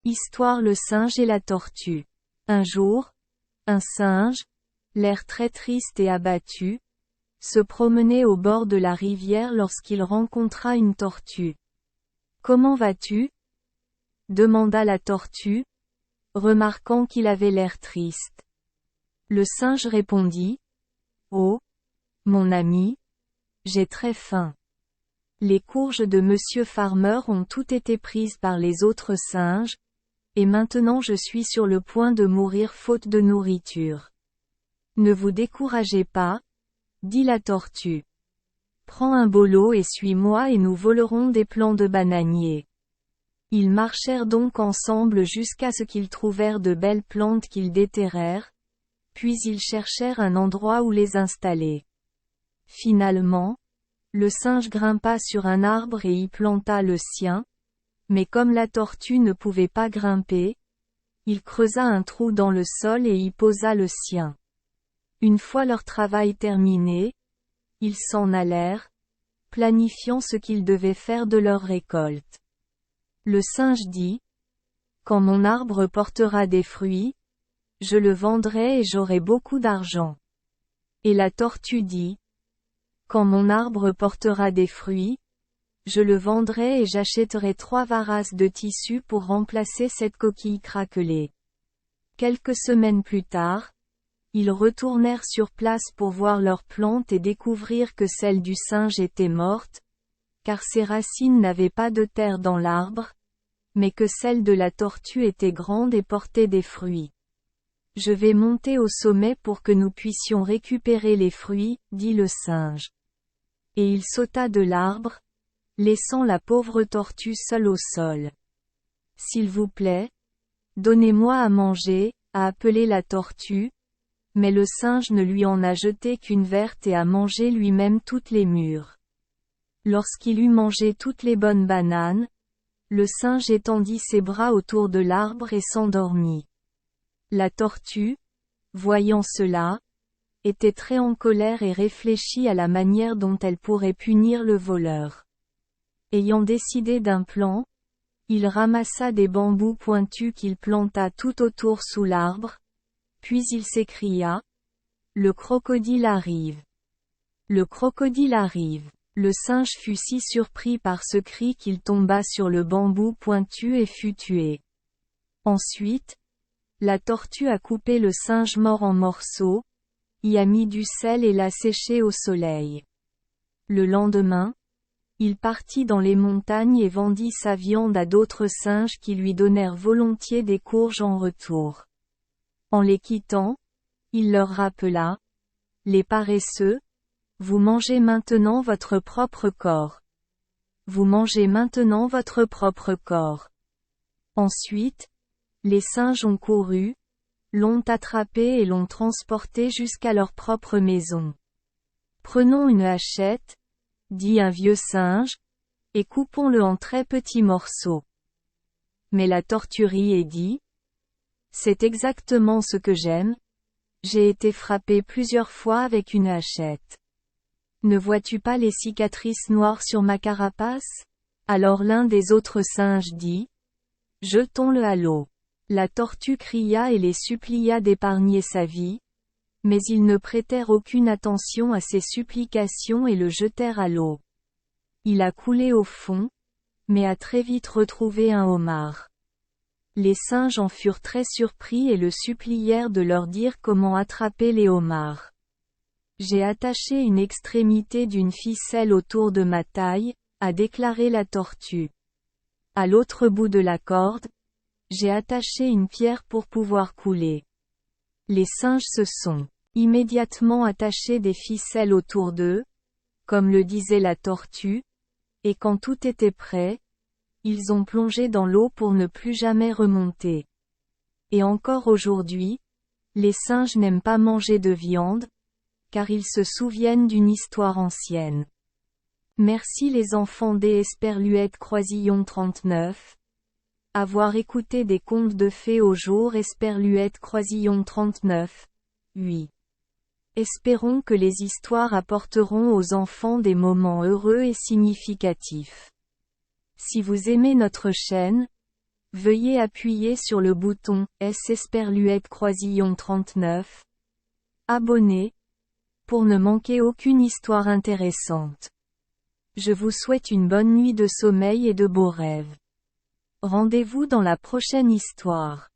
Histoire Le singe et la tortue. Un jour, un singe, l'air très triste et abattu, se promenait au bord de la rivière lorsqu'il rencontra une tortue. « Comment vas-tu » demanda la tortue, remarquant qu'il avait l'air triste. Le singe répondit : « Oh, mon ami, j'ai très faim. Les courges de Monsieur Farmer ont toutes été prises par les autres singes, et maintenant je suis sur le point de mourir faute de nourriture. Ne vous découragez pas, dit la tortue. Prends un bolo et suis-moi et nous volerons des plants de bananier. Ils marchèrent donc ensemble jusqu'à ce qu'ils trouvèrent de belles plantes qu'ils déterrèrent, puis ils cherchèrent un endroit où les installer. Finalement, le singe grimpa sur un arbre et y planta le sien, mais comme la tortue ne pouvait pas grimper, il creusa un trou dans le sol et y posa le sien. Une fois leur travail terminé, ils s'en allèrent, planifiant ce qu'ils devaient faire de leur récolte. Le singe dit : « Quand mon arbre portera des fruits, je le vendrai et j'aurai beaucoup d'argent. » Et la tortue dit : « Quand mon arbre portera des fruits, je le vendrai et j'achèterai 3 varas de tissu pour remplacer cette coquille craquelée. » Quelques semaines plus tard, ils retournèrent sur place pour voir leurs plantes et découvrir que celle du singe était morte, car ses racines n'avaient pas de terre dans l'arbre, mais que celle de la tortue était grande et portait des fruits. « Je vais monter au sommet pour que nous puissions récupérer les fruits, dit le singe. Et il sauta de l'arbre, laissant la pauvre tortue seule au sol. « S'il vous plaît, donnez-moi à manger, » a appelé la tortue, mais le singe ne lui en a jeté qu'une verte et a mangé lui-même toutes les mûres. Lorsqu'il eut mangé toutes les bonnes bananes, le singe étendit ses bras autour de l'arbre et s'endormit. La tortue, voyant cela, était très en colère et réfléchit à la manière dont elle pourrait punir le voleur. Ayant décidé d'un plan, il ramassa des bambous pointus qu'il planta tout autour sous l'arbre, puis il s'écria : « Le crocodile arrive ! Le crocodile arrive !» Le singe fut si surpris par ce cri qu'il tomba sur le bambou pointu et fut tué. Ensuite, la tortue a coupé le singe mort en morceaux, y a mis du sel et l'a séché au soleil. Le lendemain, il partit dans les montagnes et vendit sa viande à d'autres singes qui lui donnèrent volontiers des courges en retour. En les quittant, il leur rappela : « Les paresseux, vous mangez maintenant votre propre corps. Vous mangez maintenant votre propre corps. » Ensuite, les singes ont couru, l'ont attrapé et l'ont transporté jusqu'à leur propre maison. « Prenons une hachette, dit un vieux singe, et coupons-le en très petits morceaux. » Mais la tortue rit et dit : « C'est exactement ce que j'aime, j'ai été frappé plusieurs fois avec une hachette. Ne vois-tu pas les cicatrices noires sur ma carapace ? » Alors l'un des autres singes dit : « Jetons-le à l'eau. » La tortue cria et les supplia d'épargner sa vie, mais ils ne prêtèrent aucune attention à ses supplications et le jetèrent à l'eau. Il a coulé au fond, mais a très vite retrouvé un homard. Les singes en furent très surpris et le supplièrent de leur dire comment attraper les homards. « J'ai attaché une extrémité d'une ficelle autour de ma taille, » a déclaré la tortue. À l'autre bout de la corde, j'ai attaché une pierre pour pouvoir couler. Les singes se sont immédiatement attachés des ficelles autour d'eux, comme le disait la tortue, et quand tout était prêt, ils ont plongé dans l'eau pour ne plus jamais remonter. Et encore aujourd'hui, les singes n'aiment pas manger de viande, car ils se souviennent d'une histoire ancienne. Merci les enfants des Esperluette Croisillon 39. Avoir écouté des contes de fées au jour Esperluette Croisillon 39. 8. Espérons que les histoires apporteront aux enfants des moments heureux et significatifs. Si vous aimez notre chaîne, Veuillez appuyer sur le bouton S Esperluette Croisillon 39. Abonner. Pour ne manquer aucune histoire intéressante. Je vous souhaite une bonne nuit de sommeil et de beaux rêves. Rendez-vous dans la prochaine histoire.